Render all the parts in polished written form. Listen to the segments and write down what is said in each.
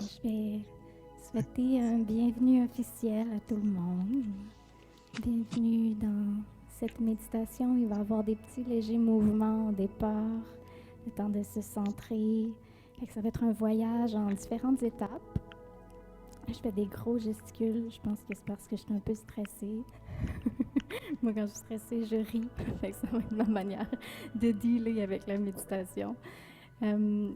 Je vais souhaiter un bienvenue officiel à tout le monde. Bienvenue dans cette méditation. Il va y avoir des petits légers mouvements au départ, le temps de se centrer. Ça va être un voyage en différentes étapes. Je fais des gros gesticules. Je pense que c'est parce que je suis un peu stressée. Moi, quand je suis stressée, je ris. Ça va être ma manière de dealer avec la méditation. Ouais,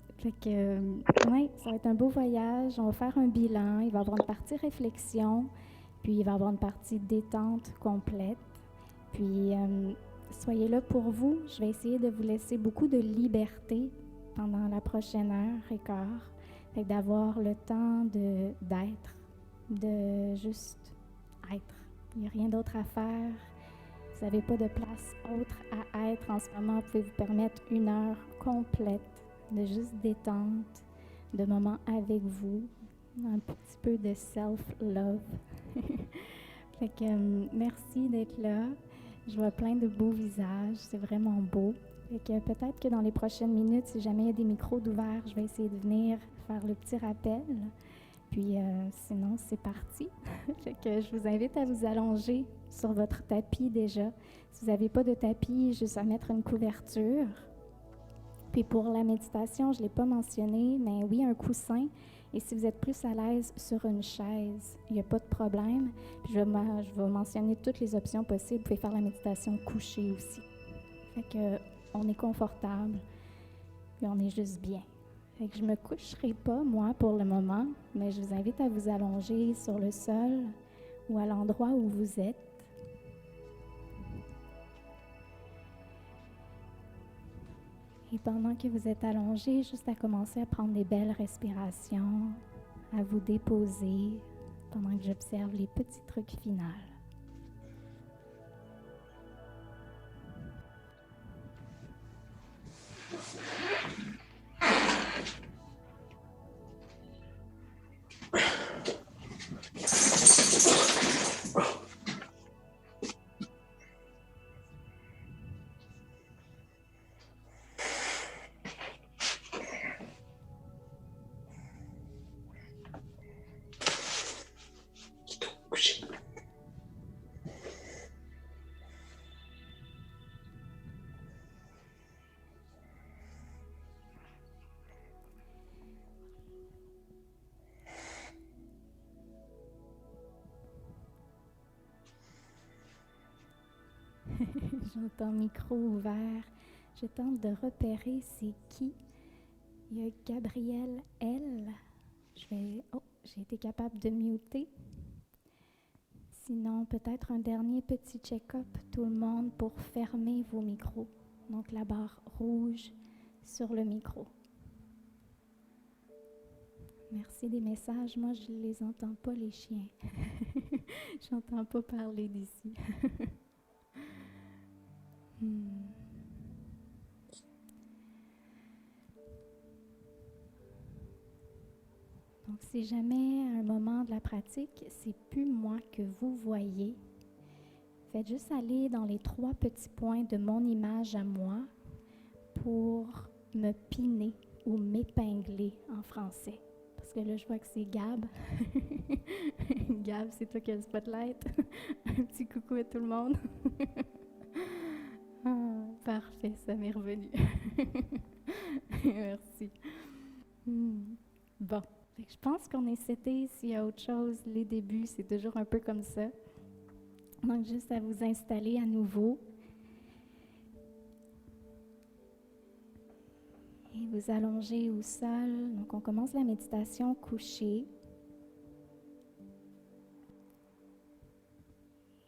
ça va être un beau voyage. On va faire un bilan. Il va y avoir une partie réflexion, puis il va y avoir une partie détente complète. Puis, soyez là pour vous. Je vais essayer de vous laisser beaucoup de liberté pendant la prochaine heure et quart. D'avoir le temps d'être, de juste être. Il n'y a rien d'autre à faire. Vous n'avez pas de place autre à être en ce moment. Vous pouvez vous permettre une heure complète de juste détente, de moments avec vous, un petit peu de self-love. Merci d'être là. Je vois plein de beaux visages, c'est vraiment beau. Peut-être que dans les prochaines minutes, si jamais il y a des micros d'ouvert, je vais essayer de venir faire le petit rappel. Puis sinon, c'est parti. Je vous invite à vous allonger sur votre tapis déjà. Si vous n'avez pas de tapis, juste à mettre une couverture. Puis pour la méditation, je ne l'ai pas mentionné, mais oui, un coussin. Et si vous êtes plus à l'aise sur une chaise, il n'y a pas de problème. Puis je vais mentionner toutes les options possibles. Vous pouvez faire la méditation couchée aussi. On est confortable, puis on est juste bien. Je ne me coucherai pas, moi, pour le moment, mais je vous invite à vous allonger sur le sol ou à l'endroit où vous êtes. Et pendant que vous êtes allongé, juste à commencer à prendre des belles respirations, à vous déposer pendant que j'observe les petits trucs finaux. J'entends micro ouvert. Je tente de repérer c'est qui. Il y a Gabrielle L. J'ai été capable de muter. Sinon, peut-être un dernier petit check-up, tout le monde, pour fermer vos micros. Donc, la barre rouge sur le micro. Merci des messages. Moi, je ne les entends pas, les chiens. Je n'entends pas parler d'ici. Donc, si jamais à un moment de la pratique, c'est plus moi que vous voyez, faites juste aller dans les 3 petits points de mon image à moi pour me piner ou m'épingler en français. Parce que là, je vois que c'est Gab. Gab, c'est toi qui as le spotlight. Un petit coucou à tout le monde. Parfait, ça m'est revenu. Merci. Bon, je pense qu'on est seté. S'il y a autre chose, les débuts, c'est toujours un peu comme ça. Donc, juste à vous installer à nouveau. Et vous allonger au sol. Donc, on commence la méditation couchée.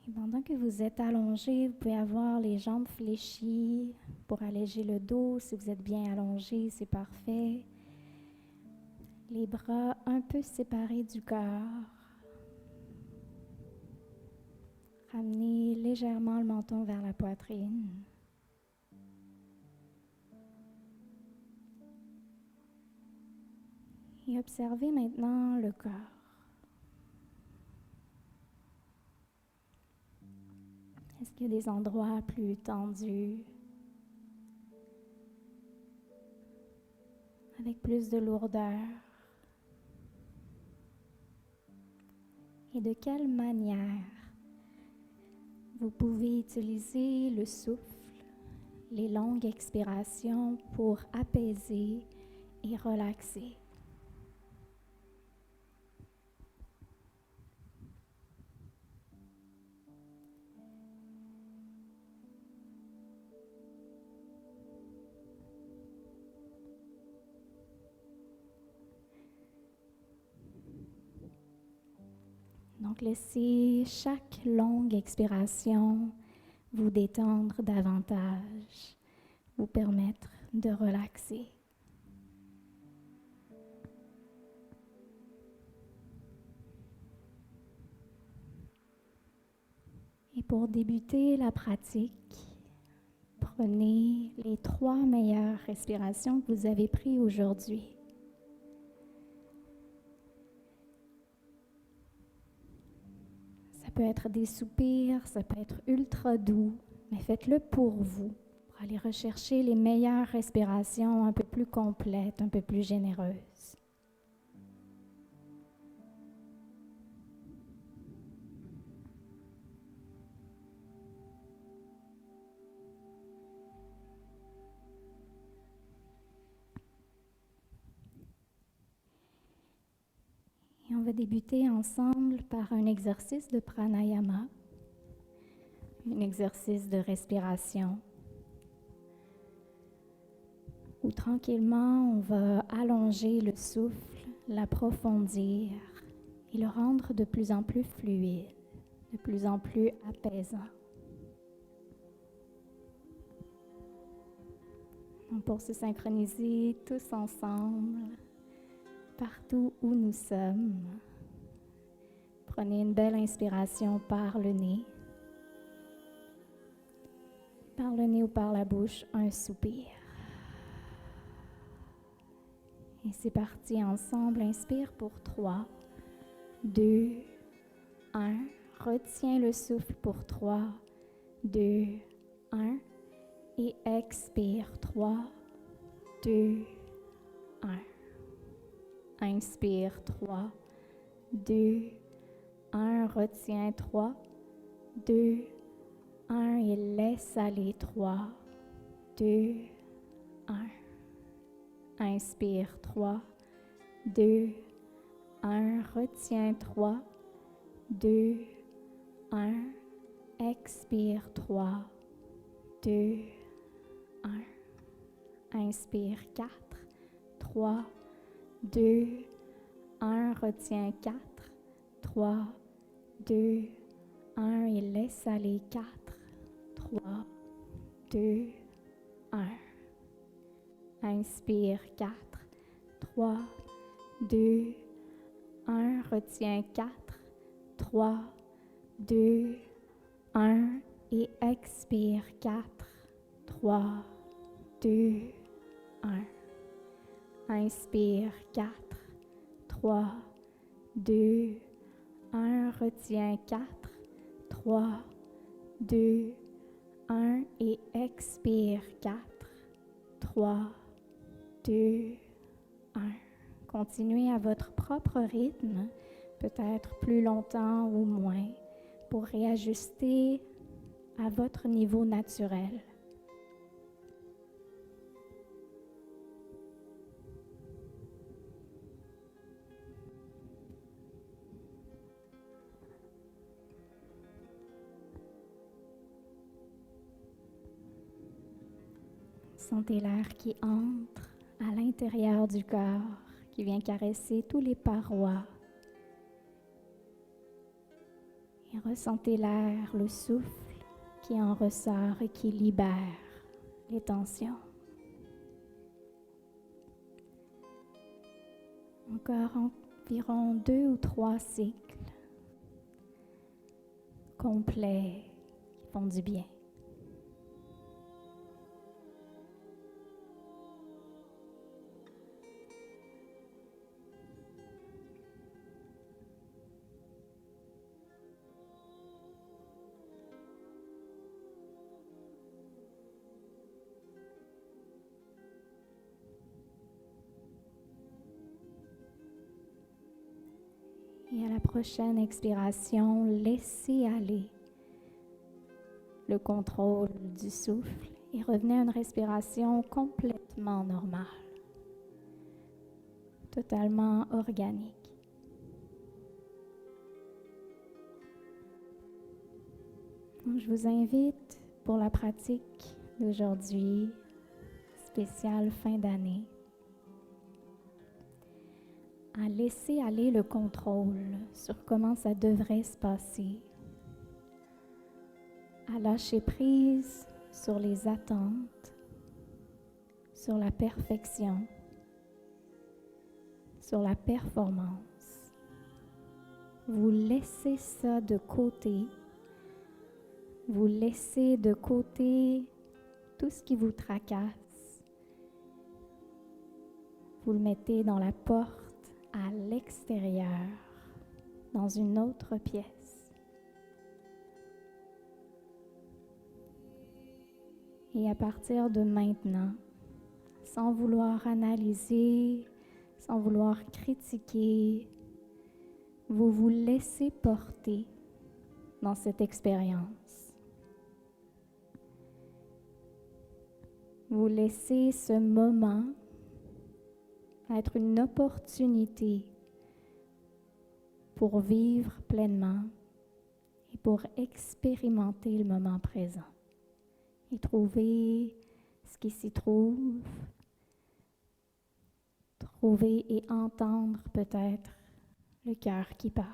Et pendant que vous êtes allongé, vous pouvez avoir les jambes fléchies pour alléger le dos. Si vous êtes bien allongé, c'est parfait. Les bras un peu séparés du corps. Ramenez légèrement le menton vers la poitrine. Et observez maintenant le corps. Est-ce qu'il y a des endroits plus tendus, avec plus de lourdeur? et de quelle manière vous pouvez utiliser le souffle, les longues expirations pour apaiser et relaxer. Donc, laissez chaque longue expiration vous détendre davantage, vous permettre de relaxer. Et pour débuter la pratique, prenez les 3 meilleures respirations que vous avez prises aujourd'hui. Ça peut être des soupirs, ça peut être ultra doux, mais faites-le pour vous, pour aller rechercher les meilleures respirations un peu plus complètes, un peu plus généreuses. Et on va débuter ensemble par un exercice de pranayama, un exercice de respiration, où tranquillement on va allonger le souffle, l'approfondir et le rendre de plus en plus fluide, de plus en plus apaisant. Donc pour se synchroniser tous ensemble, partout où nous sommes, prenez une belle inspiration par le nez. Par le nez ou par la bouche, un soupir. Et c'est parti ensemble. Inspire pour 3, 2, 1. Retiens le souffle pour 3, 2, 1. Et expire 3, 2, 1. Inspire 3, 2, 1. Retiens 3, 2, 1. Et laisse aller 3, 2, 1. Inspire 3, 2, 1. Retiens 3, 2, 1. Expire 3, 2, 1. Inspire 4, 3, 2, 1. Retiens 4, 3, 2, 1. Et laisse aller 4, 3, 2, 1. Inspire 4, 3, 2, 1. Retiens 4, 3, 2, 1. Et expire 4, 3, 2, 1. Inspire 4, 3, 2, 1. Retiens 4, 3, 2, 1. Et expire 4, 3, 2, 1. Continuez à votre propre rythme, peut-être plus longtemps ou moins, pour réajuster à votre niveau naturel. Sentez l'air qui entre à l'intérieur du corps, qui vient caresser tous les parois. Et ressentez l'air, le souffle qui en ressort et qui libère les tensions. Encore environ 2 ou 3 cycles complets qui font du bien. Et à la prochaine expiration, laissez aller le contrôle du souffle et revenez à une respiration complètement normale, totalement organique. Donc, je vous invite pour la pratique d'aujourd'hui, spéciale fin d'année, à laisser aller le contrôle sur comment ça devrait se passer, à lâcher prise sur les attentes, sur la perfection, sur la performance. Vous laissez ça de côté. Vous laissez de côté tout ce qui vous tracasse. Vous le mettez dans la porte à l'extérieur, dans une autre pièce. Et à partir de maintenant, sans vouloir analyser, sans vouloir critiquer, vous vous laissez porter dans cette expérience. Vous laissez ce moment être une opportunité pour vivre pleinement et pour expérimenter le moment présent et trouver ce qui s'y trouve, trouver et entendre peut-être le cœur qui parle.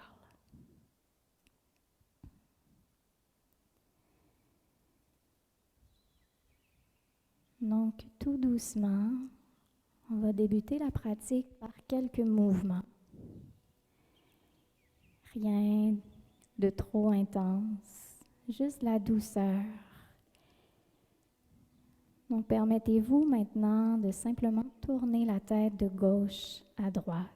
Donc, tout doucement, on va débuter la pratique par quelques mouvements. Rien de trop intense, juste la douceur. Donc, permettez-vous maintenant de simplement tourner la tête de gauche à droite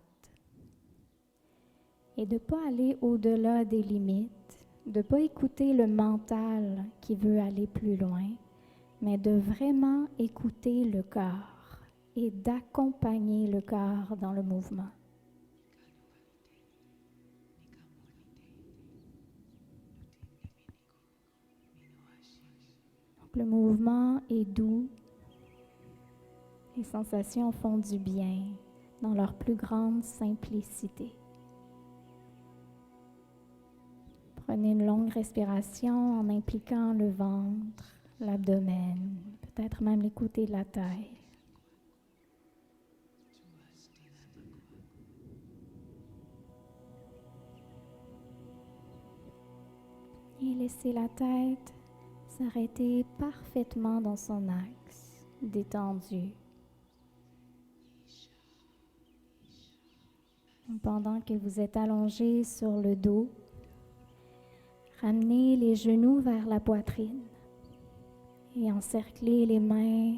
et de ne pas aller au-delà des limites, de ne pas écouter le mental qui veut aller plus loin, mais de vraiment écouter le corps et d'accompagner le corps dans le mouvement. Donc, le mouvement est doux, les sensations font du bien dans leur plus grande simplicité. Prenez une longue respiration en impliquant le ventre, l'abdomen, peut-être même les côtés de la taille. Et laissez la tête s'arrêter parfaitement dans son axe, détendu. Pendant que vous êtes allongé sur le dos, ramenez les genoux vers la poitrine et encerclez les mains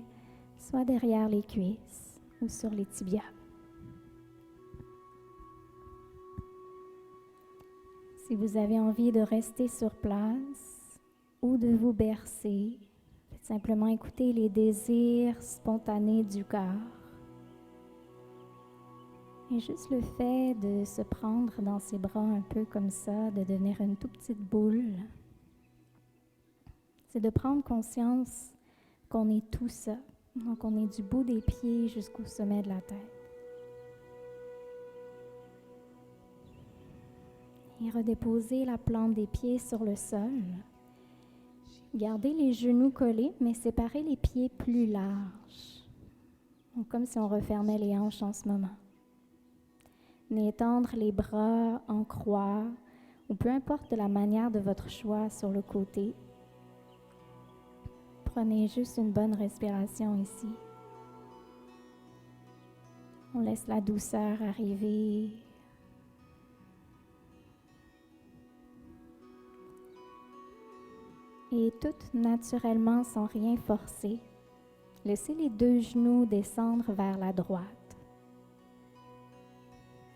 soit derrière les cuisses ou sur les tibias. Si vous avez envie de rester sur place ou de vous bercer, faites simplement écouter les désirs spontanés du corps. Et juste le fait de se prendre dans ses bras un peu comme ça, de devenir une toute petite boule, c'est de prendre conscience qu'on est tout ça. Donc on est du bout des pieds jusqu'au sommet de la tête. Et redéposez la plante des pieds sur le sol. Gardez les genoux collés, mais séparez les pieds plus larges. Donc comme si on refermait les hanches en ce moment. Venez étendre les bras en croix, ou peu importe de la manière de votre choix sur le côté. Prenez juste une bonne respiration ici. On laisse la douceur arriver. Et tout naturellement, sans rien forcer, laissez les deux genoux descendre vers la droite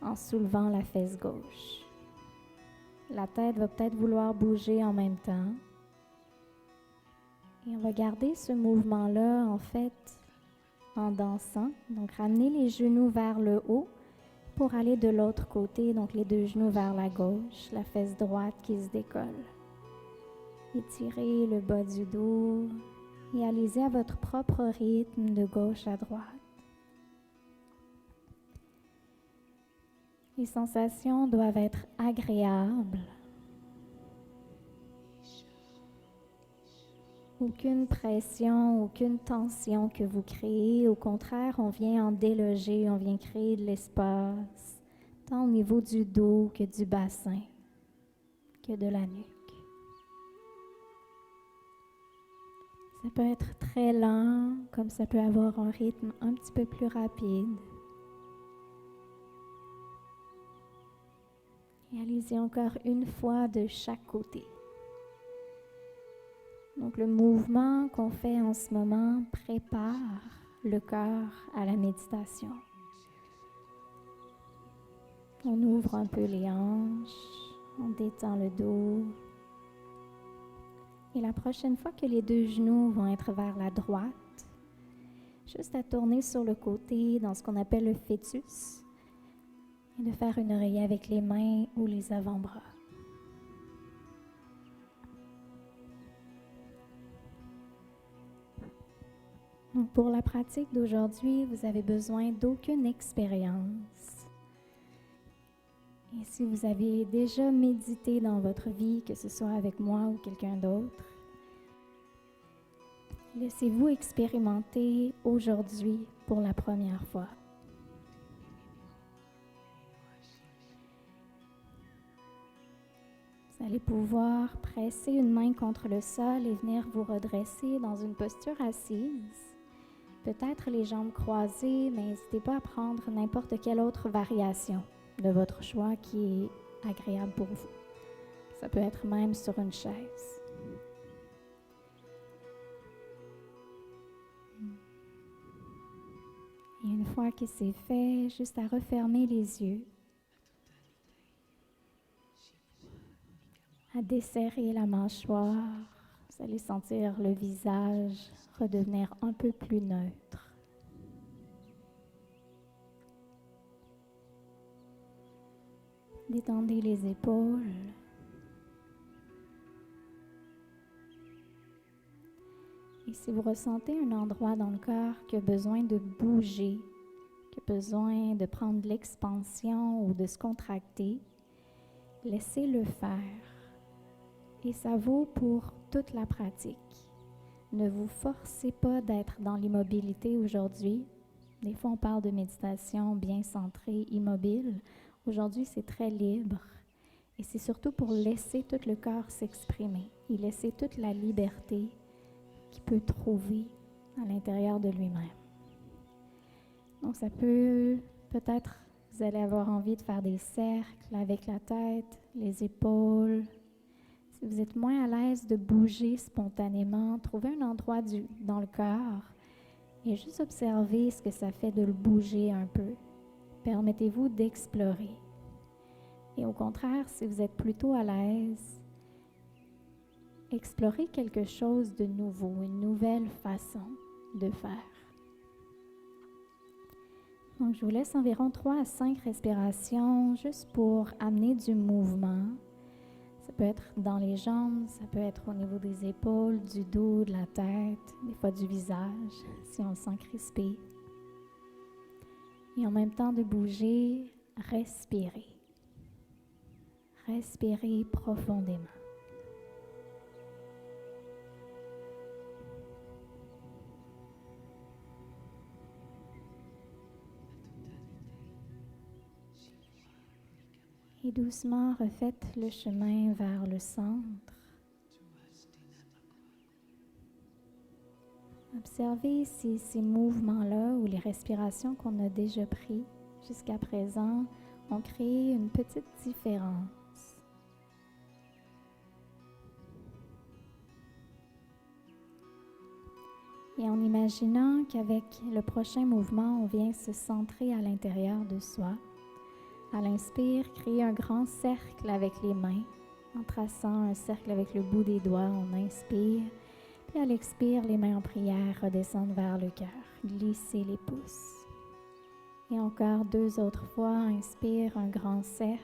en soulevant la fesse gauche. La tête va peut-être vouloir bouger en même temps. Et on va garder ce mouvement-là, en fait, en dansant. Donc, ramenez les genoux vers le haut, pour aller de l'autre côté, donc les deux genoux vers la gauche, la fesse droite qui se décolle. Étirez le bas du dos et allez-y à votre propre rythme de gauche à droite. Les sensations doivent être agréables. Aucune pression, aucune tension que vous créez. Au contraire, on vient en déloger, on vient créer de l'espace, tant au niveau du dos que du bassin, que de la nuque. Ça peut être très lent, comme ça peut avoir un rythme un petit peu plus rapide. Et allez-y encore une fois de chaque côté. Donc le mouvement qu'on fait en ce moment prépare le cœur à la méditation. On ouvre un peu les hanches, on détend le dos. Et la prochaine fois que les deux genoux vont être vers la droite, juste à tourner sur le côté dans ce qu'on appelle le fœtus et de faire une oreiller avec les mains ou les avant-bras. Donc pour la pratique d'aujourd'hui, vous avez besoin d'aucune expérience. Et si vous avez déjà médité dans votre vie, que ce soit avec moi ou quelqu'un d'autre, laissez-vous expérimenter aujourd'hui pour la première fois. Vous allez pouvoir presser une main contre le sol et venir vous redresser dans une posture assise. Peut-être les jambes croisées, mais n'hésitez pas à prendre n'importe quelle autre variation de votre choix qui est agréable pour vous. Ça peut être même sur une chaise. Et une fois que c'est fait, juste à refermer les yeux, à desserrer la mâchoire. Vous allez sentir le visage redevenir un peu plus neutre. Détendez les épaules. Et si vous ressentez un endroit dans le corps qui a besoin de bouger, qui a besoin de prendre de l'expansion ou de se contracter, laissez-le faire. Et ça vaut pour toute la pratique. Ne vous forcez pas d'être dans l'immobilité aujourd'hui. Des fois, on parle de méditation bien centrée, immobile. Aujourd'hui, c'est très libre. Et c'est surtout pour laisser tout le corps s'exprimer et laisser toute la liberté qu'il peut trouver à l'intérieur de lui-même. Donc, ça peut-être, vous allez avoir envie de faire des cercles avec la tête, les épaules. Si vous êtes moins à l'aise de bouger spontanément, trouvez un endroit dans le corps et juste observez ce que ça fait de le bouger un peu. Permettez-vous d'explorer. Et au contraire, si vous êtes plutôt à l'aise, explorez quelque chose de nouveau, une nouvelle façon de faire. Donc, je vous laisse environ 3 à 5 respirations juste pour amener du mouvement. Ça peut être dans les jambes, ça peut être au niveau des épaules, du dos, de la tête, des fois du visage, si on le sent crispé. Et en même temps de bouger, respirez. Respirez profondément. Et doucement, refaites le chemin vers le centre. Observez si ces mouvements-là ou les respirations qu'on a déjà prises jusqu'à présent ont créé une petite différence. Et en imaginant qu'avec le prochain mouvement, on vient se centrer à l'intérieur de soi. À l'inspire, créez un grand cercle avec les mains, en traçant un cercle avec le bout des doigts, on inspire. Puis à l'expire, les mains en prière redescendent vers le cœur. Glissez les pouces. Et encore 2 autres fois, inspire un grand cercle.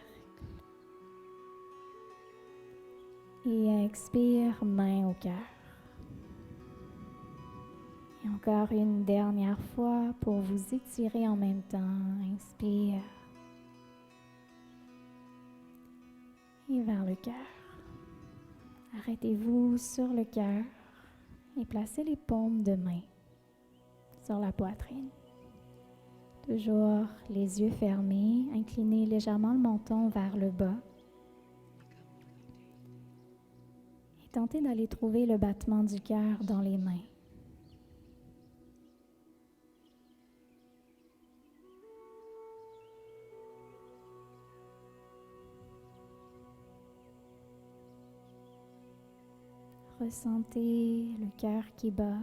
Et expire, main au cœur. Et encore une dernière fois pour vous étirer en même temps. Inspire. Et vers le cœur. Arrêtez-vous sur le cœur et placez les paumes de main sur la poitrine. Toujours les yeux fermés, inclinez légèrement le menton vers le bas. Et tentez d'aller trouver le battement du cœur dans les mains. Ressentez le cœur qui bat.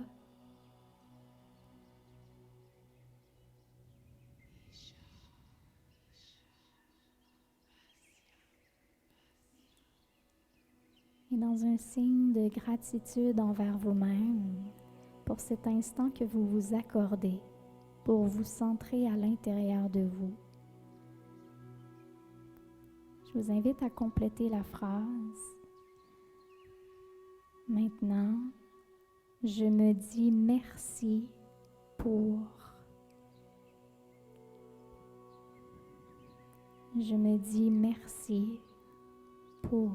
Et dans un signe de gratitude envers vous-même, pour cet instant que vous vous accordez, pour vous centrer à l'intérieur de vous, je vous invite à compléter la phrase. Maintenant, je me dis merci pour. Je me dis merci pour.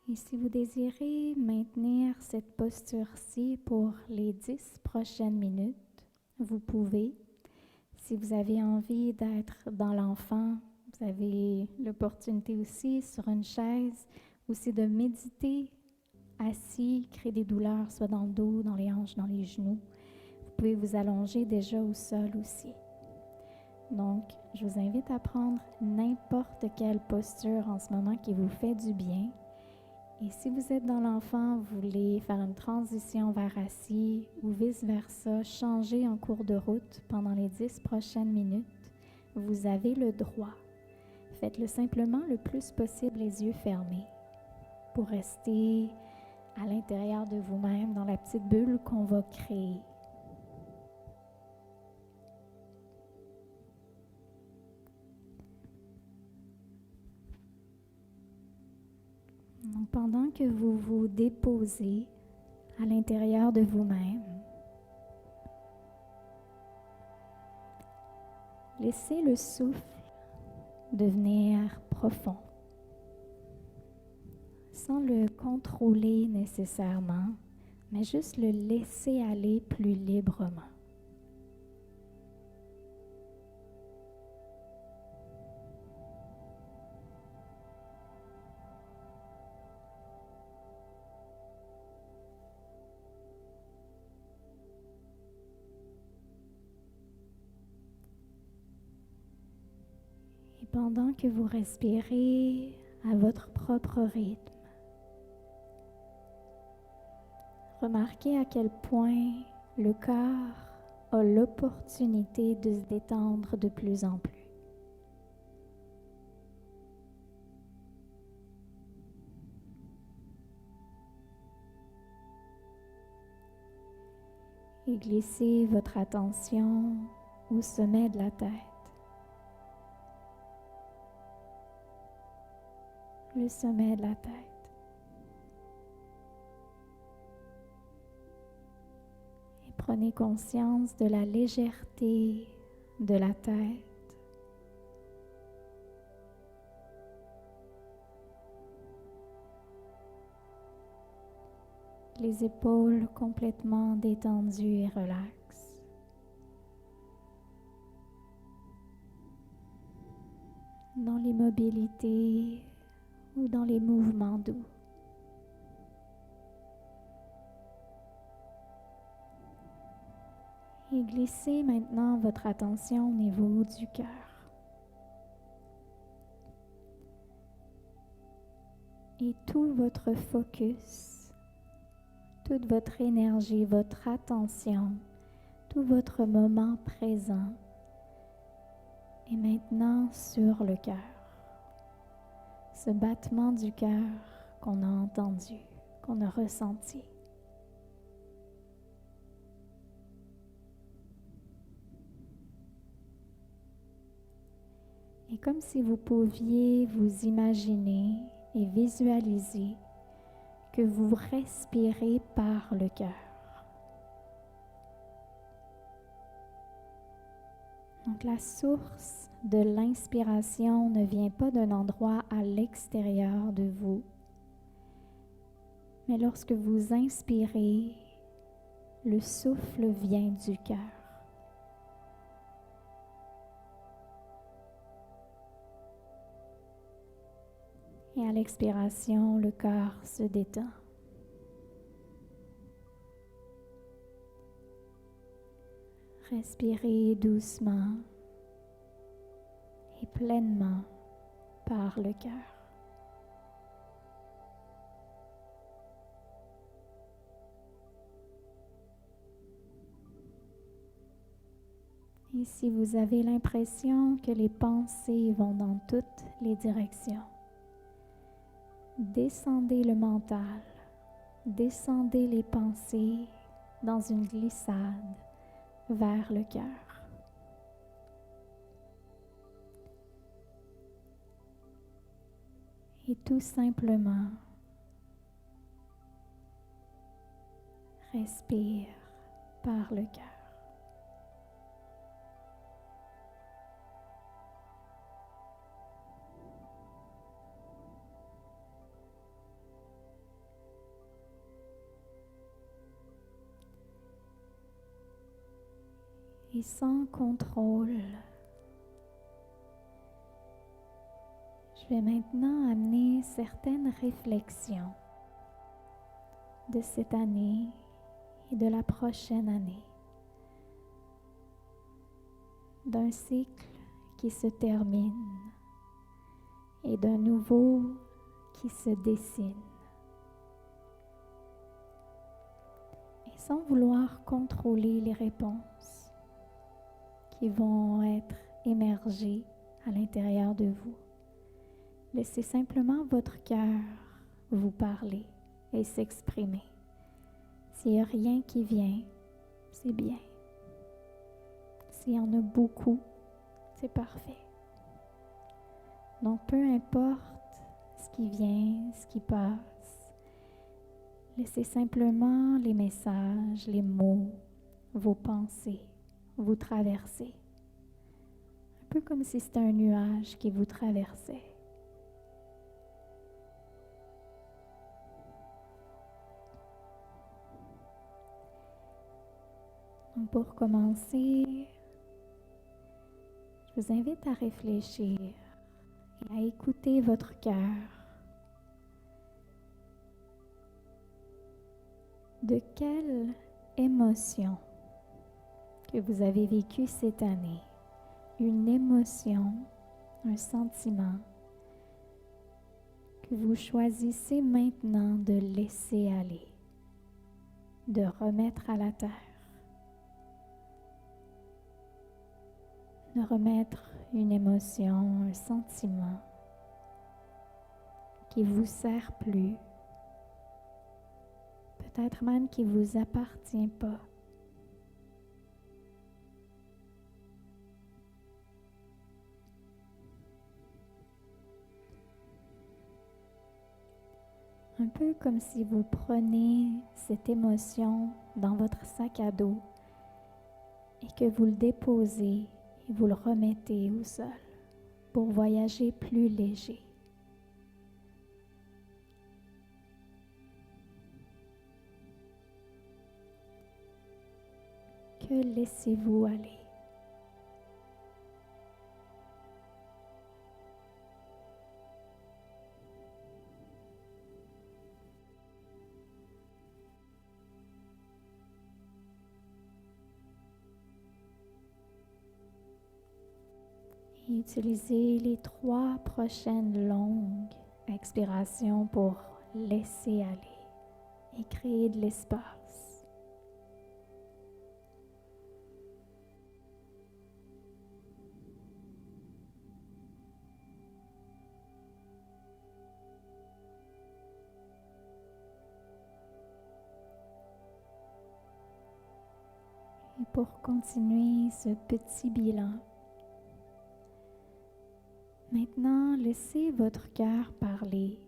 Et si vous désirez maintenir cette posture-ci pour les 10 prochaines minutes, vous pouvez. Si vous avez envie d'être dans l'enfant, vous avez l'opportunité aussi sur une chaise, aussi de méditer assis, créer des douleurs soit dans le dos, dans les hanches, dans les genoux. Vous pouvez vous allonger déjà au sol aussi. Donc, je vous invite à prendre n'importe quelle posture en ce moment qui vous fait du bien. Et si vous êtes dans l'enfant, vous voulez faire une transition vers assis ou vice-versa, changer en cours de route pendant les 10 prochaines minutes, vous avez le droit. Faites-le simplement le plus possible les yeux fermés pour rester à l'intérieur de vous-même dans la petite bulle qu'on va créer. Donc, pendant que vous vous déposez à l'intérieur de vous-même, laissez le souffle devenir profond, sans le contrôler nécessairement, mais juste le laisser aller plus librement. Et pendant que vous respirez à votre propre rythme, remarquez à quel point le corps a l'opportunité de se détendre de plus en plus. Et glissez votre attention au sommet de la tête. Le sommet de la tête. Et prenez conscience de la légèreté de la tête. Les épaules complètement détendues et relaxes. Dans l'immobilité ou dans les mouvements doux. Et glissez maintenant votre attention au niveau du cœur. Et tout votre focus, toute votre énergie, votre attention, tout votre moment présent est maintenant sur le cœur. Ce battement du cœur qu'on a entendu, qu'on a ressenti. Et comme si vous pouviez vous imaginer et visualiser que vous respirez par le cœur. Donc la source de l'inspiration ne vient pas d'un endroit à l'extérieur de vous, mais lorsque vous inspirez, le souffle vient du cœur. Et à l'expiration, le cœur se détend. Respirez doucement et pleinement par le cœur. Et si vous avez l'impression que les pensées vont dans toutes les directions, descendez le mental, descendez les pensées dans une glissade vers le cœur. Et tout simplement, respire par le cœur. Et sans contrôle, je vais maintenant amener certaines réflexions de cette année et de la prochaine année, d'un cycle qui se termine et d'un nouveau qui se dessine. Et sans vouloir contrôler les réponses qui vont être émergées à l'intérieur de vous, laissez simplement votre cœur vous parler et s'exprimer. S'il n'y a rien qui vient, c'est bien. S'il y en a beaucoup, c'est parfait. Donc, peu importe ce qui vient, ce qui passe, laissez simplement les messages, les mots, vos pensées vous traverser. Un peu comme si c'était un nuage qui vous traversait. Donc pour commencer, je vous invite à réfléchir et à écouter votre cœur. De quelle émotion que vous avez vécue cette année, une émotion, un sentiment que vous choisissez maintenant de laisser aller, de remettre à la terre, de remettre une émotion, un sentiment qui ne vous sert plus, peut-être même qui ne vous appartient pas. Un peu comme si vous prenez cette émotion dans votre sac à dos et que vous le déposez et vous le remettez au sol pour voyager plus léger. Que laissez-vous aller? Et utilisez les 3 prochaines longues expirations pour laisser aller et créer de l'espace. pour continuer ce petit bilan. Maintenant, laissez votre cœur parler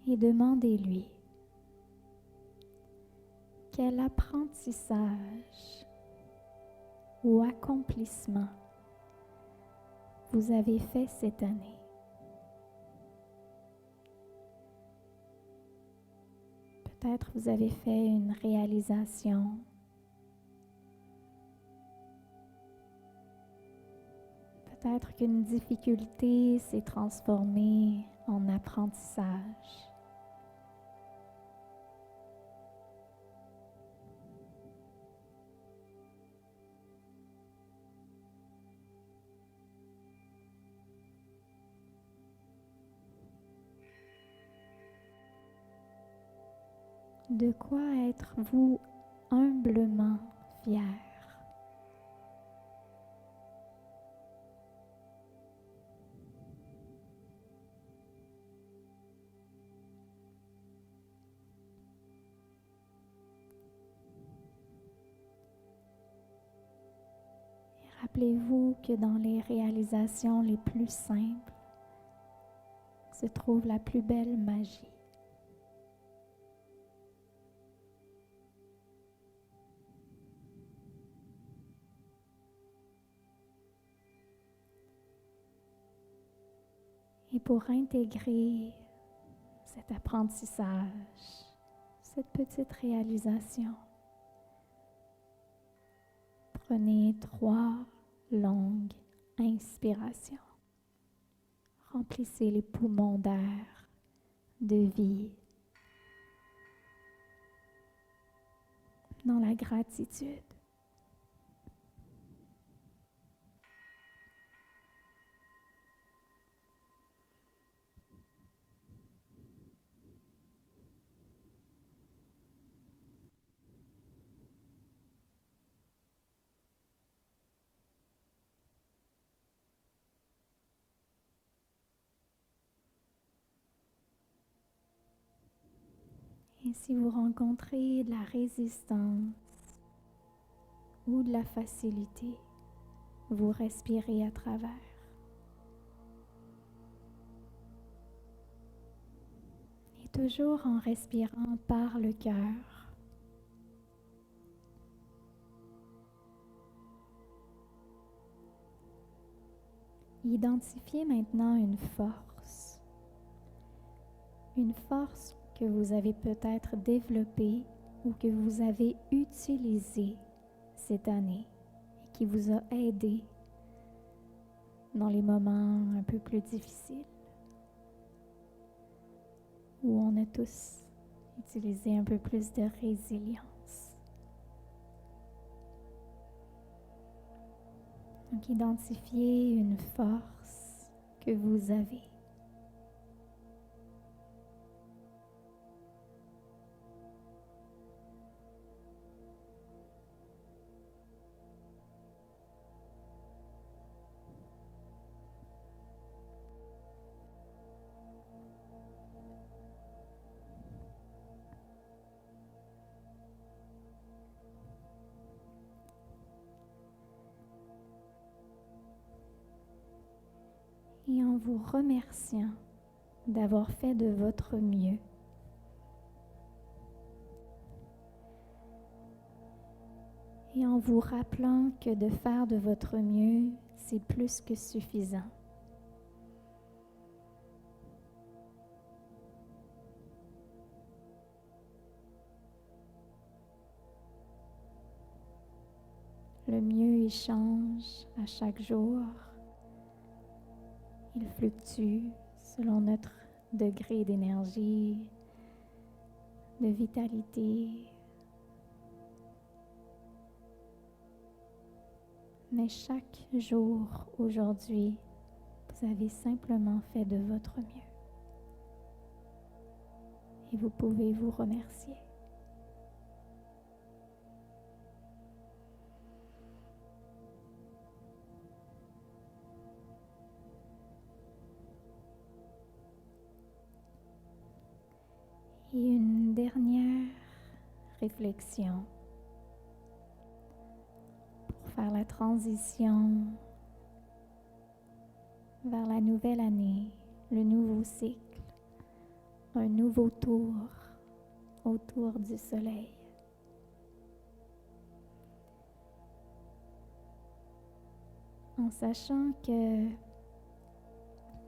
et demandez-lui quel apprentissage ou accomplissement vous avez fait cette année. Peut-être vous avez fait une réalisation. Peut-être qu'une difficulté s'est transformée en apprentissage. De quoi êtes-vous humblement fier? Et rappelez-vous que dans les réalisations les plus simples se trouve la plus belle magie. Et pour intégrer cet apprentissage, cette petite réalisation, prenez 3 longues inspirations. Remplissez les poumons d'air, de vie, dans la gratitude. Et si vous rencontrez de la résistance ou de la facilité, vous respirez à travers. Et toujours en respirant par le cœur, identifiez maintenant une force que vous avez peut-être développée ou que vous avez utilisée cette année et qui vous a aidé dans les moments un peu plus difficiles, où on a tous utilisé un peu plus de résilience. Donc identifiez une force que vous avez. Et en vous remerciant d'avoir fait de votre mieux, et en vous rappelant que de faire de votre mieux, c'est plus que suffisant. Le mieux, il change à chaque jour. Il fluctue selon notre degré d'énergie, de vitalité. Mais chaque jour aujourd'hui, vous avez simplement fait de votre mieux. Et vous pouvez vous remercier. Et une dernière réflexion pour faire la transition vers la nouvelle année, le nouveau cycle, un nouveau tour autour du soleil. En sachant que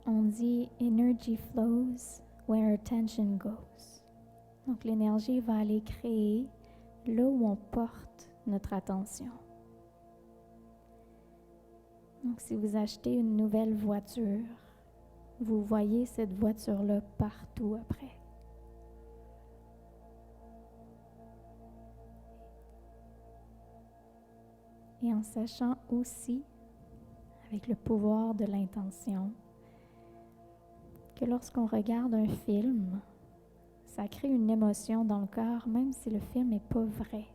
on dit energy flows where attention goes. Donc l'énergie va aller créer là où on porte notre attention. Donc si vous achetez une nouvelle voiture, vous voyez cette voiture-là partout après. Et en sachant aussi, avec le pouvoir de l'intention, que lorsqu'on regarde un film, ça crée une émotion dans le corps, même si le film n'est pas vrai.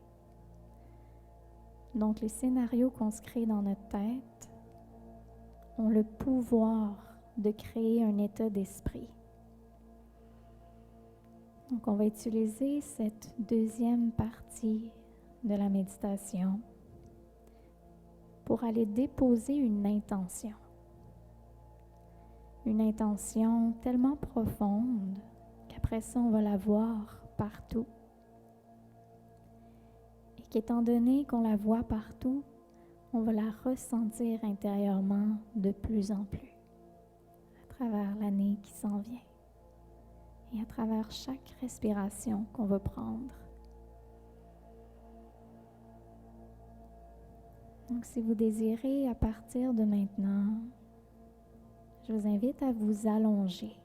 Donc les scénarios qu'on se crée dans notre tête ont le pouvoir de créer un état d'esprit. Donc on va utiliser cette deuxième partie de la méditation pour aller déposer une intention. Une intention tellement profonde qu'après ça, on va la voir partout. Et qu'étant donné qu'on la voit partout, on va la ressentir intérieurement de plus en plus à travers l'année qui s'en vient et à travers chaque respiration qu'on va prendre. Donc, si vous désirez, à partir de maintenant, je vous invite à vous allonger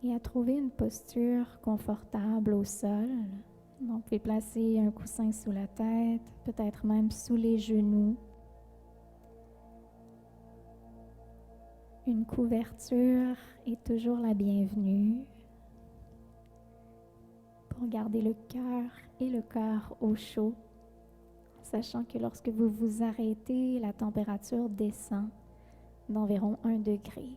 et à trouver une posture confortable au sol. Donc, vous pouvez placer un coussin sous la tête, peut-être même sous les genoux. Une couverture est toujours la bienvenue pour garder le cœur et le corps au chaud, sachant que lorsque vous vous arrêtez, la température descend d'environ 1 degré.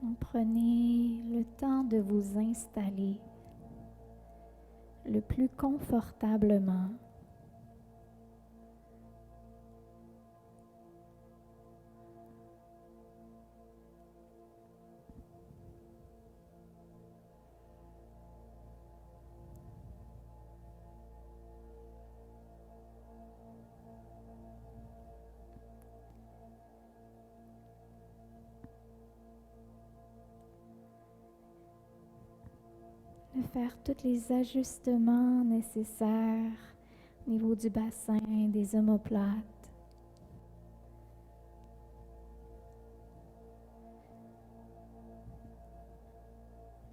Donc, prenez le temps de vous installer le plus confortablement. De faire tous les ajustements nécessaires au niveau du bassin, des omoplates.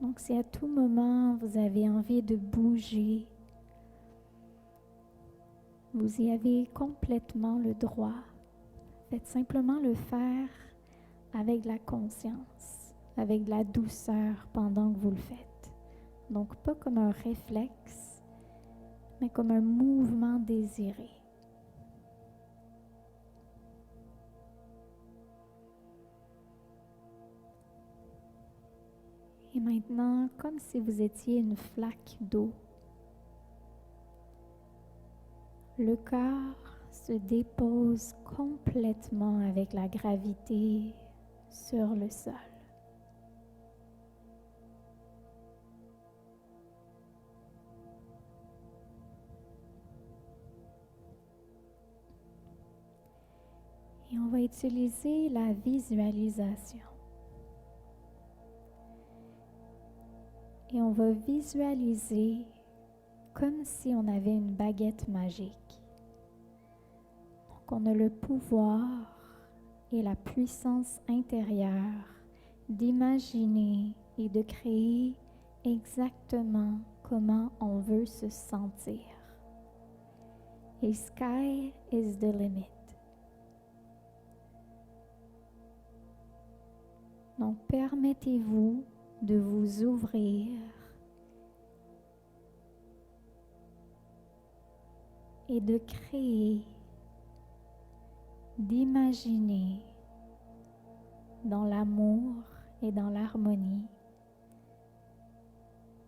Donc si à tout moment vous avez envie de bouger, vous y avez complètement le droit. Faites simplement le faire avec de la conscience, avec de la douceur pendant que vous le faites. Donc pas comme un réflexe, mais comme un mouvement désiré. Et maintenant, comme si vous étiez une flaque d'eau, le corps se dépose complètement avec la gravité sur le sol. Et on va utiliser la visualisation. Et on va visualiser comme si on avait une baguette magique. Donc on a le pouvoir et la puissance intérieure d'imaginer et de créer exactement comment on veut se sentir. Et sky is the limit. Donc, permettez-vous de vous ouvrir et de créer, d'imaginer dans l'amour et dans l'harmonie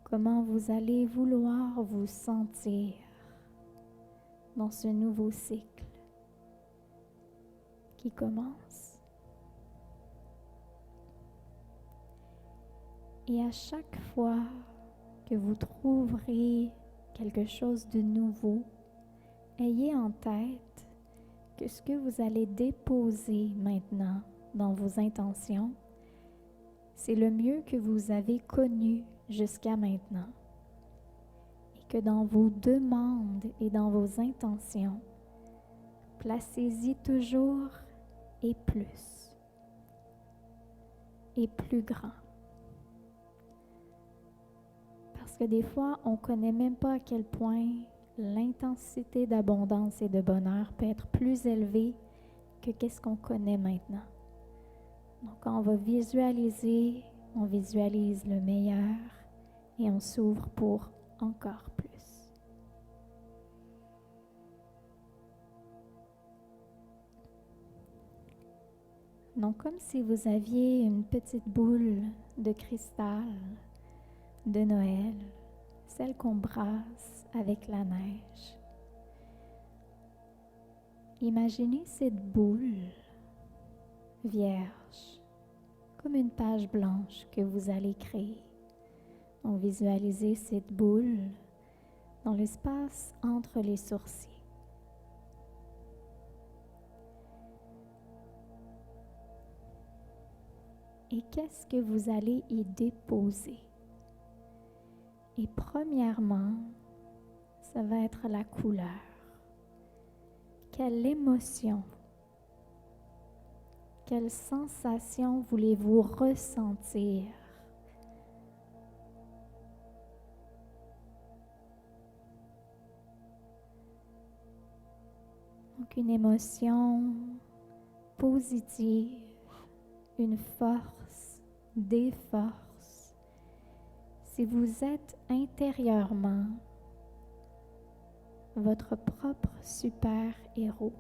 comment vous allez vouloir vous sentir dans ce nouveau cycle qui commence. Et à chaque fois que vous trouverez quelque chose de nouveau, ayez en tête que ce que vous allez déposer maintenant dans vos intentions, c'est le mieux que vous avez connu jusqu'à maintenant. Et que dans vos demandes et dans vos intentions, placez-y toujours et plus grand. Parce que des fois, on ne connaît même pas à quel point l'intensité d'abondance et de bonheur peut être plus élevée que qu'est-ce qu'on connaît maintenant. Donc, quand on va visualiser, on visualise le meilleur et on s'ouvre pour encore plus. Donc, comme si vous aviez une petite boule de cristal de Noël, celle qu'on brasse avec la neige. Imaginez cette boule vierge, comme une page blanche que vous allez créer. Donc, visualisez cette boule dans l'espace entre les sourcils. Et qu'est-ce que vous allez y déposer? Et premièrement, ça va être la couleur. Quelle émotion, quelle sensation voulez-vous ressentir? Donc une émotion positive, une force, des forces. Si vous êtes intérieurement votre propre super-héros,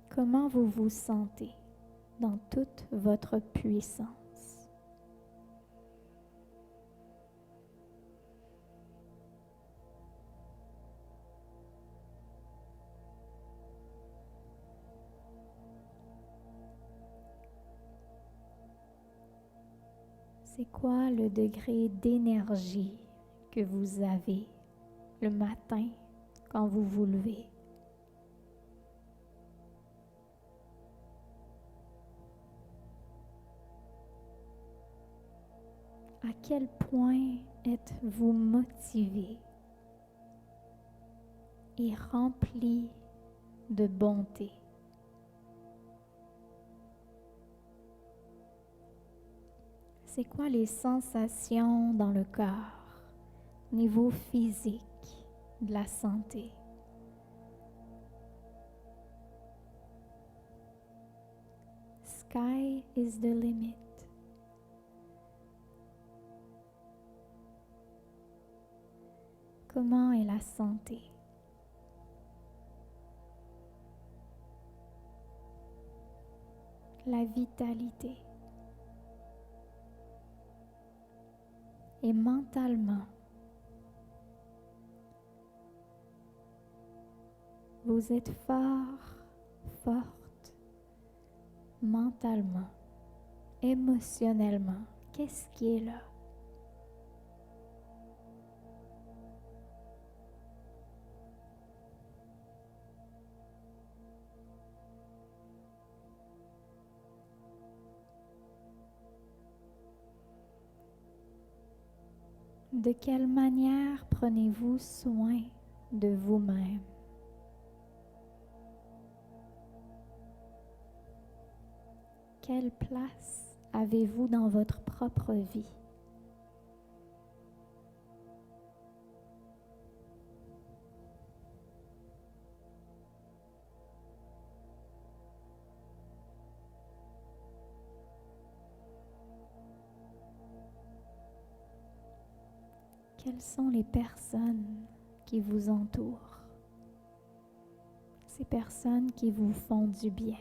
comment vous vous sentez dans toute votre puissance? C'est quoi le degré d'énergie que vous avez le matin quand vous vous levez? À quel point êtes-vous motivé et rempli de bonté? C'est quoi les sensations dans le corps, niveau physique, de la santé? Sky is the limit. Comment est la santé? La vitalité. Et mentalement, vous êtes fort, forte, mentalement, émotionnellement. Qu'est-ce qui est là? De quelle manière prenez-vous soin de vous-même? Quelle place avez-vous dans votre propre vie? Quelles sont les personnes qui vous entourent? Ces personnes qui vous font du bien.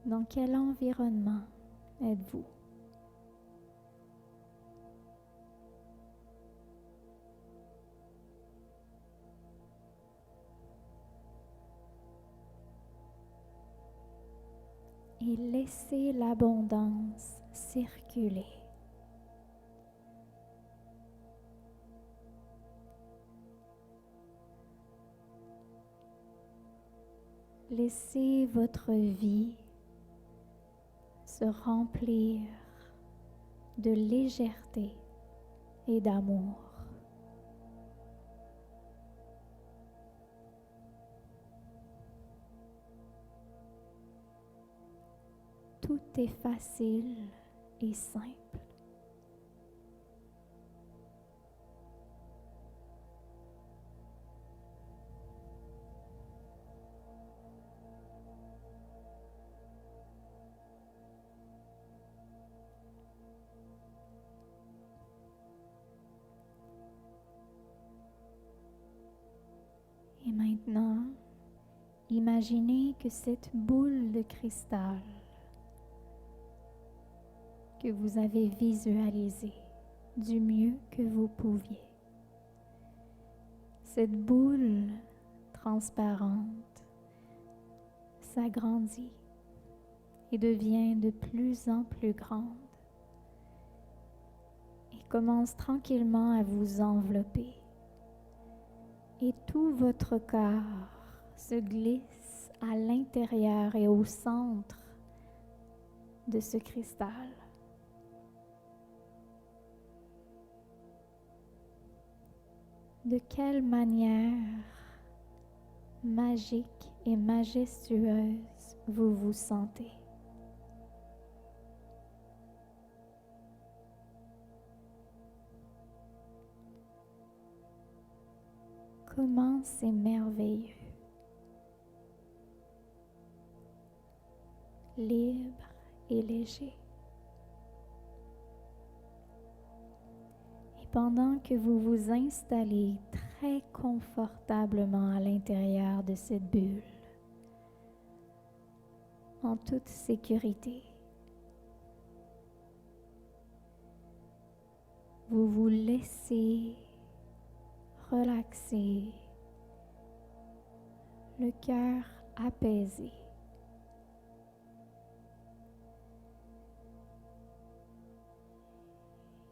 Dans quel environnement êtes-vous? Et laissez l'abondance circuler. Laissez votre vie se remplir de légèreté et d'amour. Tout est facile et simple. Et maintenant, imaginez que cette boule de cristal que vous avez visualisée du mieux que vous pouviez, cette boule transparente s'agrandit et devient de plus en plus grande et commence tranquillement à vous envelopper. Et tout votre corps se glisse à l'intérieur et au centre de ce cristal. De quelle manière magique et majestueuse vous vous sentez? Comment c'est merveilleux, libre et léger. Et pendant que vous vous installez très confortablement à l'intérieur de cette bulle, en toute sécurité, vous vous laissez relaxer, le cœur apaisé.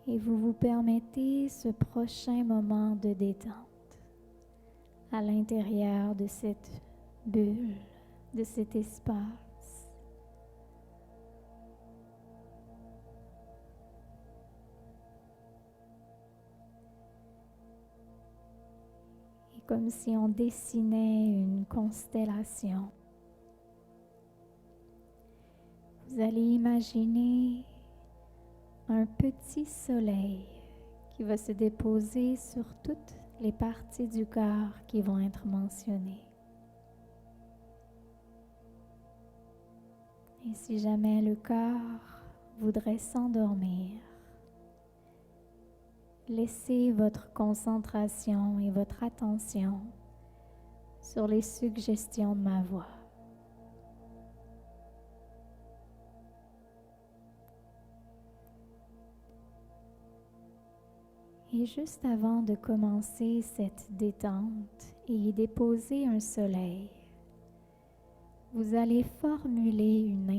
Et vous vous permettez ce prochain moment de détente à l'intérieur de cette bulle, de cet espace. Et comme si on dessinait une constellation, vous allez imaginer un petit soleil qui va se déposer sur toutes les parties du corps qui vont être mentionnées. Et si jamais le corps voudrait s'endormir, laissez votre concentration et votre attention sur les suggestions de ma voix. Et juste avant de commencer cette détente et y déposer un soleil, vous allez formuler une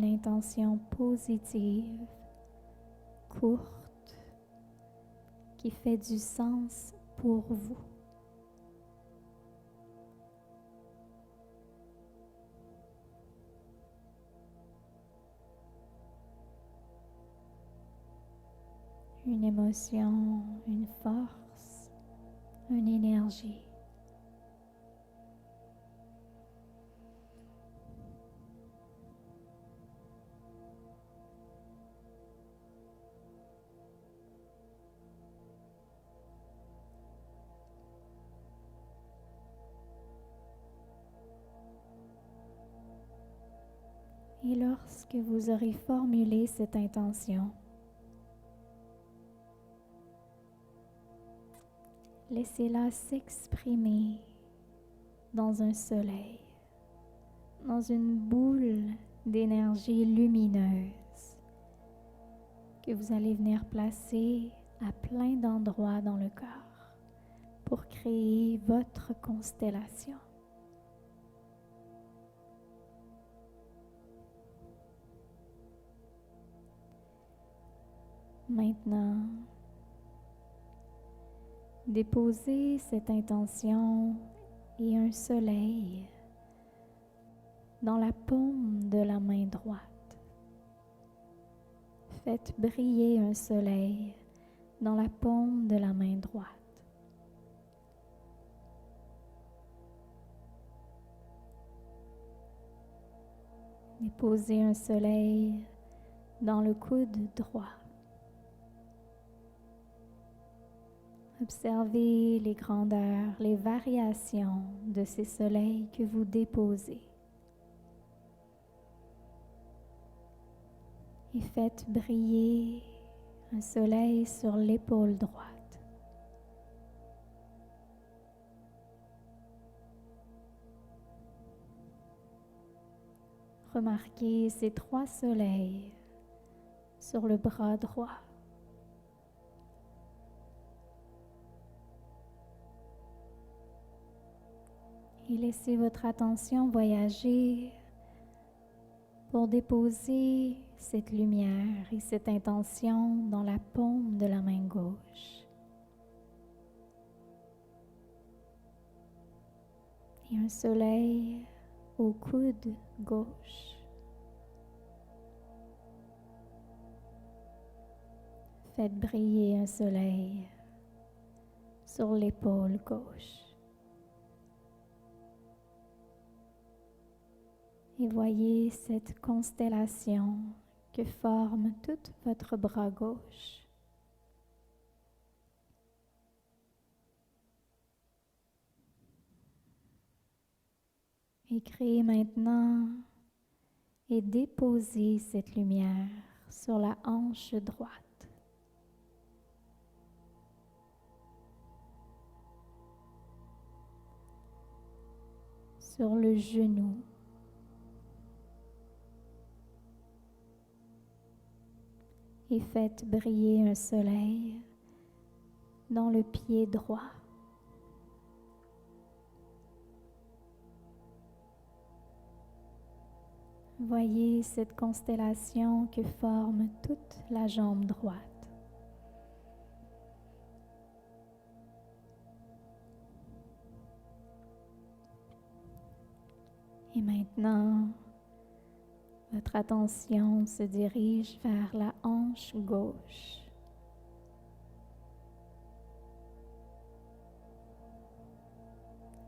intention positive, courte, qui fait du sens pour vous. Une émotion, une force, une énergie. Et lorsque vous aurez formulé cette intention, laissez-la s'exprimer dans un soleil, dans une boule d'énergie lumineuse que vous allez venir placer à plein d'endroits dans le corps pour créer votre constellation. Maintenant, déposez cette intention et un soleil dans la paume de la main droite. Faites briller un soleil dans la paume de la main droite. Déposez un soleil dans le coude droit. Observez les grandeurs, les variations de ces soleils que vous déposez. Et faites briller un soleil sur l'épaule droite. Remarquez ces 3 soleils sur le bras droit. Et laissez votre attention voyager pour déposer cette lumière et cette intention dans la paume de la main gauche. Et un soleil au coude gauche. Faites briller un soleil sur l'épaule gauche. Et voyez cette constellation que forme tout votre bras gauche. Et créez maintenant et déposez cette lumière sur la hanche droite. Sur le genou. Et faites briller un soleil dans le pied droit. Voyez cette constellation que forme toute la jambe droite. Et maintenant, votre attention se dirige vers la hanche gauche.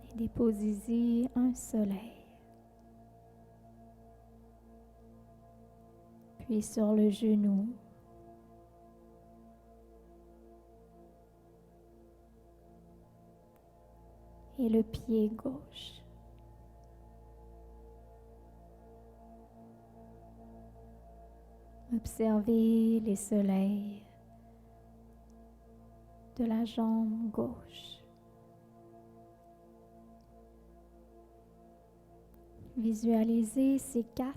Et déposez-y un soleil. Puis sur le genou. Et le pied gauche. Observez les soleils de la jambe gauche. Visualisez ces 4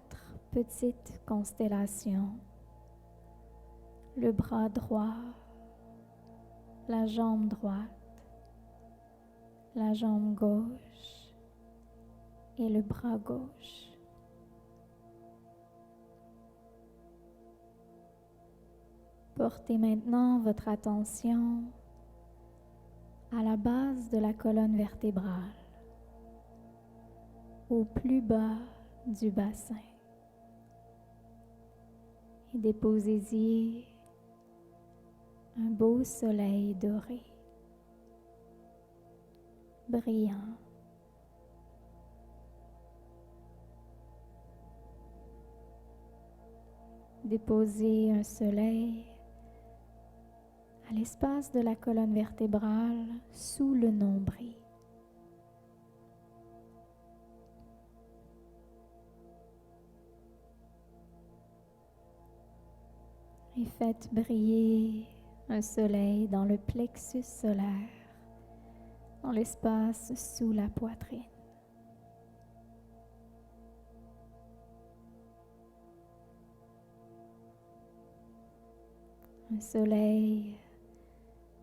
petites constellations. Le bras droit, la jambe droite, la jambe gauche et le bras gauche. Portez maintenant votre attention à la base de la colonne vertébrale, au plus bas du bassin. Et déposez-y un beau soleil doré, brillant. Déposez un soleil à l'espace de la colonne vertébrale sous le nombril. Et faites briller un soleil dans le plexus solaire, dans l'espace sous la poitrine. Un soleil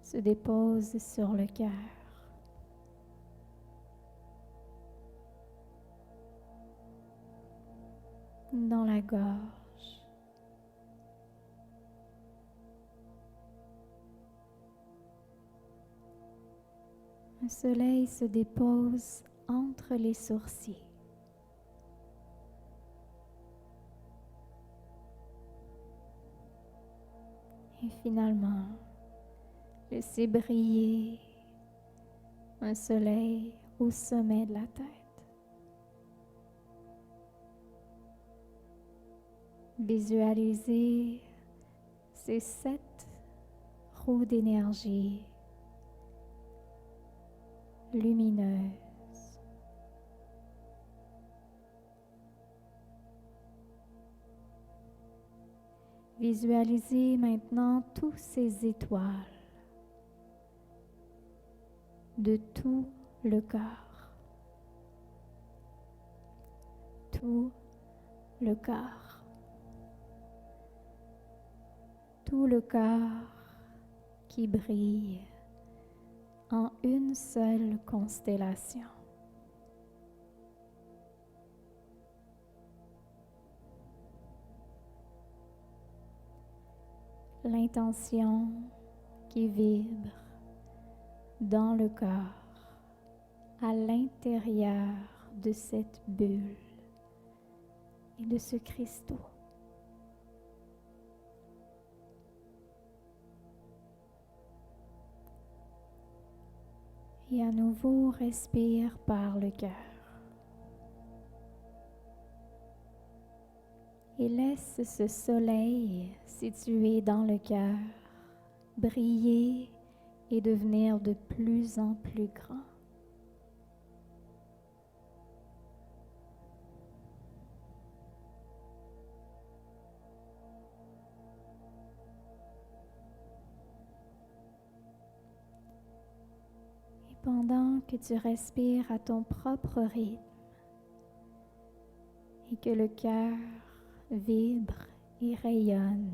se dépose sur le cœur. Dans la gorge. Un soleil se dépose entre les sourcils. Et finalement, laissez briller un soleil au sommet de la tête. Visualisez ces 7 roues d'énergie lumineuses. Visualisez maintenant tous ces étoiles de tout le corps. Tout le corps. Tout le corps qui brille en une seule constellation. L'intention qui vibre dans le corps, à l'intérieur de cette bulle et de ce cristaux. Et à nouveau, respire par le cœur. Et laisse ce soleil situé dans le cœur briller et devenir de plus en plus grand. Et pendant que tu respires à ton propre rythme et que le cœur vibre et rayonne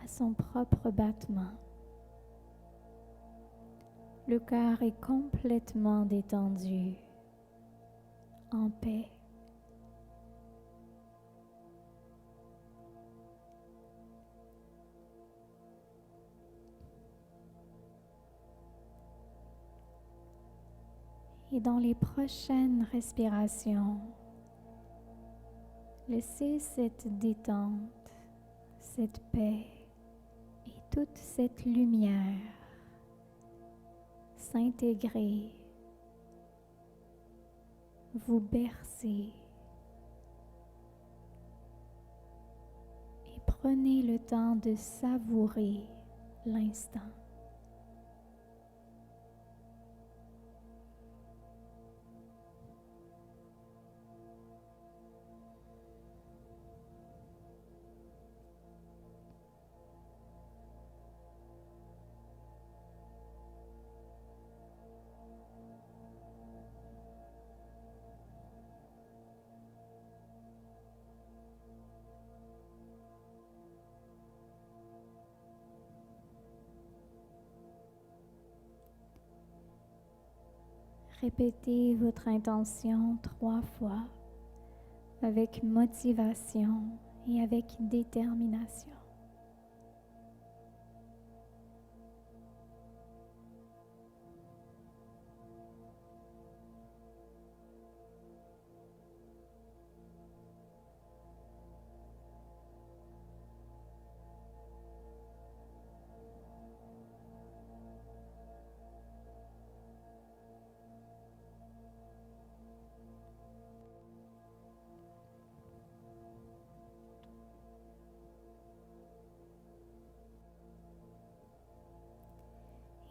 à son propre battement, le cœur est complètement détendu, en paix. Et dans les prochaines respirations, laissez cette détente, cette paix et toute cette lumière s'intégrer, vous bercer. Et prenez le temps de savourer l'instant. Répétez votre intention 3 fois avec motivation et avec détermination.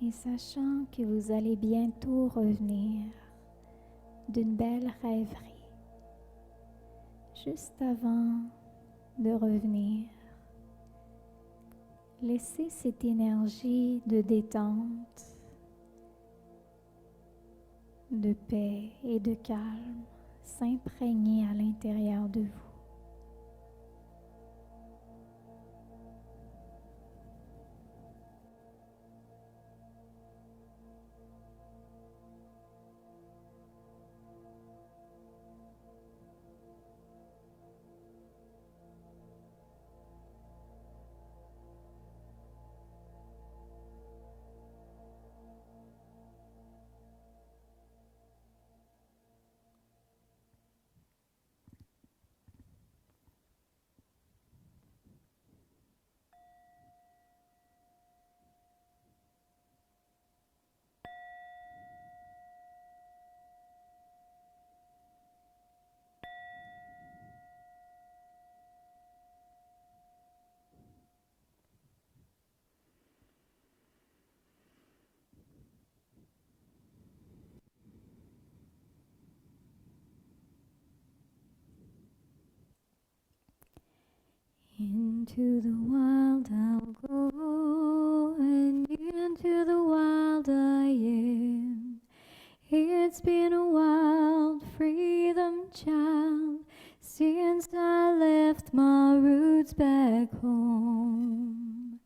Et sachant que vous allez bientôt revenir d'une belle rêverie, juste avant de revenir, Laissez cette énergie de détente, de paix et de calme s'imprégner à l'intérieur de vous. Into the wild I'll go, and into the wild I am. It's been a wild freedom, child, since I left my roots back home.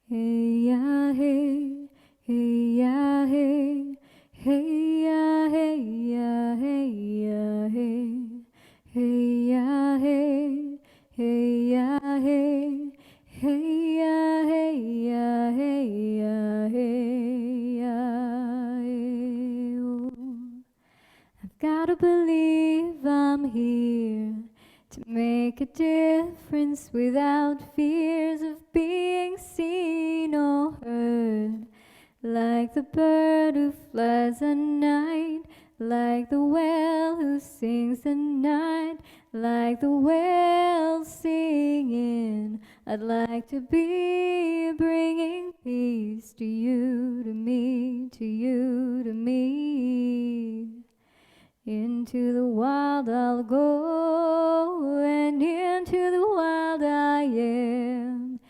Hey ya hey, hey ya hey, hey ya hey ya hey ya hey, hey ya hey, hey ya hey, hey ya hey ya hey ya hey ya hey. Oh, I've gotta believe I'm here to make a difference without fears of being seen or heard. Like the bird who flies at night, like the whale who sings at night, like the whale singing. I'd like to be bringing peace to you, to me, to you, to me. Into the wild I'll go, and into the wild I am.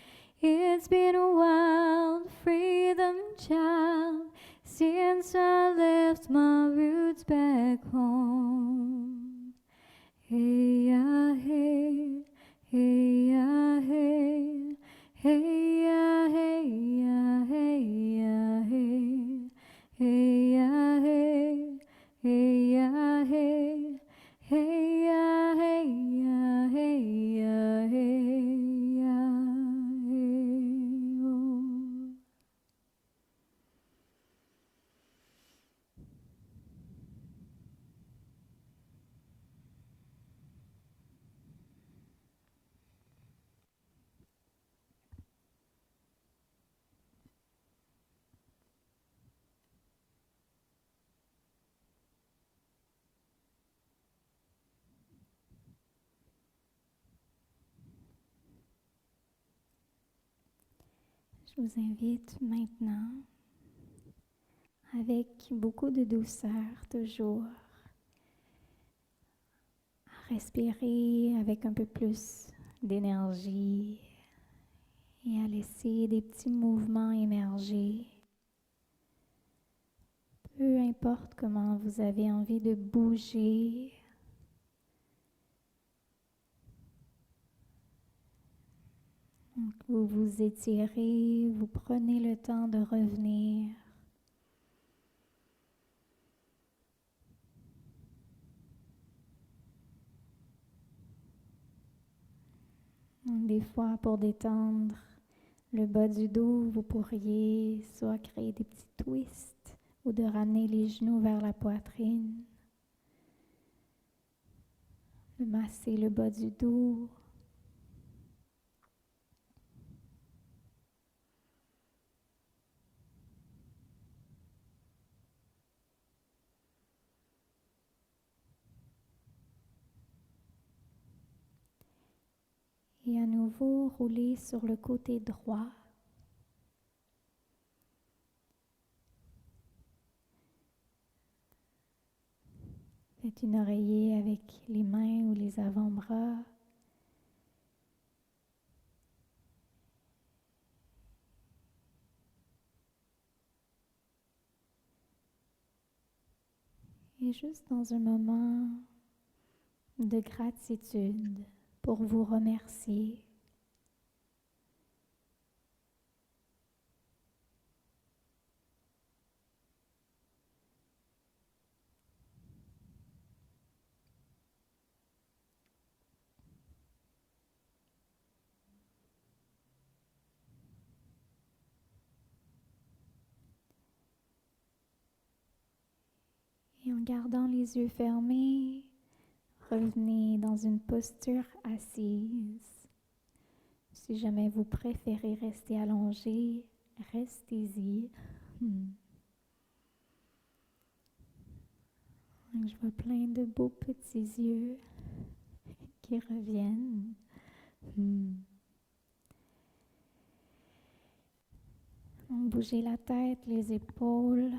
It's been a wild freedom, child, since I left my roots back home. Hey ya hey, hey ya hey, hey ya hey ya hey ya hey, hey ya hey, hey ya hey, hey ya hey ya hey ya hey ya hey. Oh. Je vous invite maintenant, avec beaucoup de douceur toujours, à respirer avec un peu plus d'énergie et à laisser des petits mouvements émerger. Peu importe comment vous avez envie de bouger, donc vous vous étirez, vous prenez le temps de revenir. Donc, des fois, pour détendre le bas du dos, vous pourriez soit créer des petits twists ou de ramener les genoux vers la poitrine, de masser le bas du dos. Et à nouveau, rouler sur le côté droit. Faites une oreiller avec les mains ou les avant-bras. Et juste dans un moment de gratitude pour vous remercier. Et en gardant les yeux fermés, revenez dans une posture assise. Si jamais vous préférez rester allongé, restez-y. Je vois plein de beaux petits yeux qui reviennent. Donc, bougez la tête, les épaules.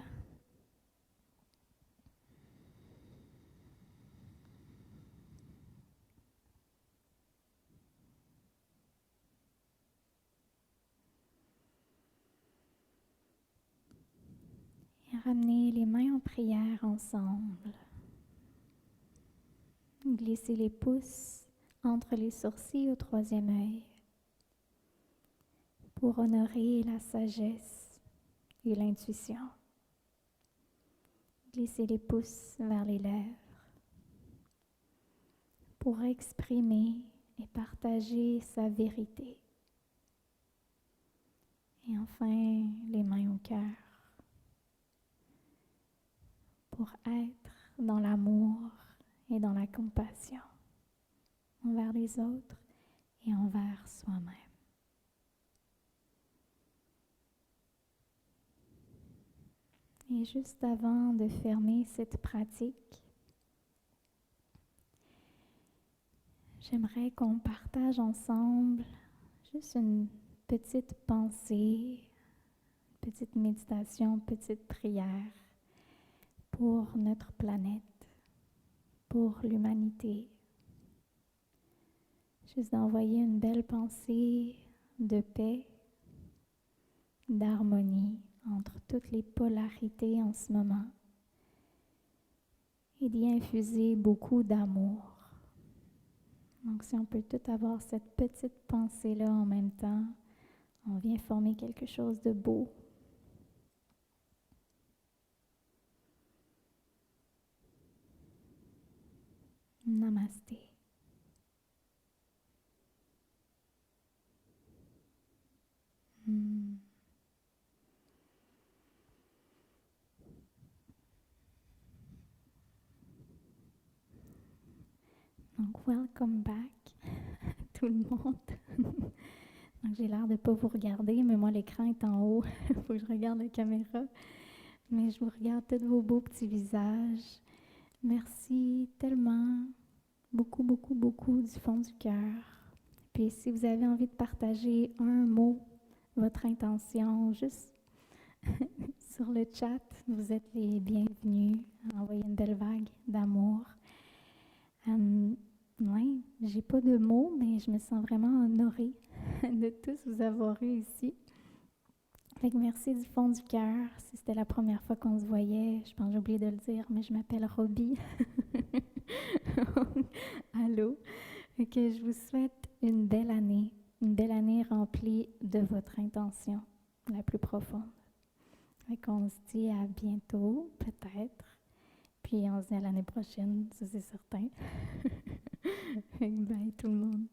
Et ramenez les mains en prière ensemble. Glissez les pouces entre les sourcils au troisième œil pour honorer la sagesse et l'intuition. Glissez les pouces vers les lèvres pour exprimer et partager sa vérité. Et enfin, les mains au cœur pour être dans l'amour et dans la compassion envers les autres et envers soi-même. Et juste avant de fermer cette pratique, j'aimerais qu'on partage ensemble juste une petite pensée, petite méditation, petite prière pour notre planète, pour l'humanité. Juste d'envoyer une belle pensée de paix, d'harmonie entre toutes les polarités en ce moment et d'y infuser beaucoup d'amour. Donc si on peut tout avoir cette petite pensée-là en même temps, on vient former quelque chose de beau. Namasté. Donc, welcome back, tout le monde. Donc, j'ai l'air de ne pas vous regarder, mais moi, l'écran est en haut. Il faut que je regarde la caméra. Mais je vous regarde tous vos beaux petits visages. Merci tellement, beaucoup, beaucoup, beaucoup du fond du cœur. Puis, si vous avez envie de partager un mot, votre intention, juste sur le chat, vous êtes les bienvenus. Envoyez une belle vague d'amour. Oui, j'ai pas de mots, mais je me sens vraiment honorée de tous vous avoir eu ici. Fait que merci du fond du cœur. Si c'était la première fois qu'on se voyait, je pense que j'ai oublié de le dire, mais je m'appelle Roby. Allô. Fait que je vous souhaite une belle année remplie de votre intention la plus profonde. Fait qu'on se dit à bientôt, peut-être. Puis on se dit à l'année prochaine, ça c'est certain. Bye tout le monde.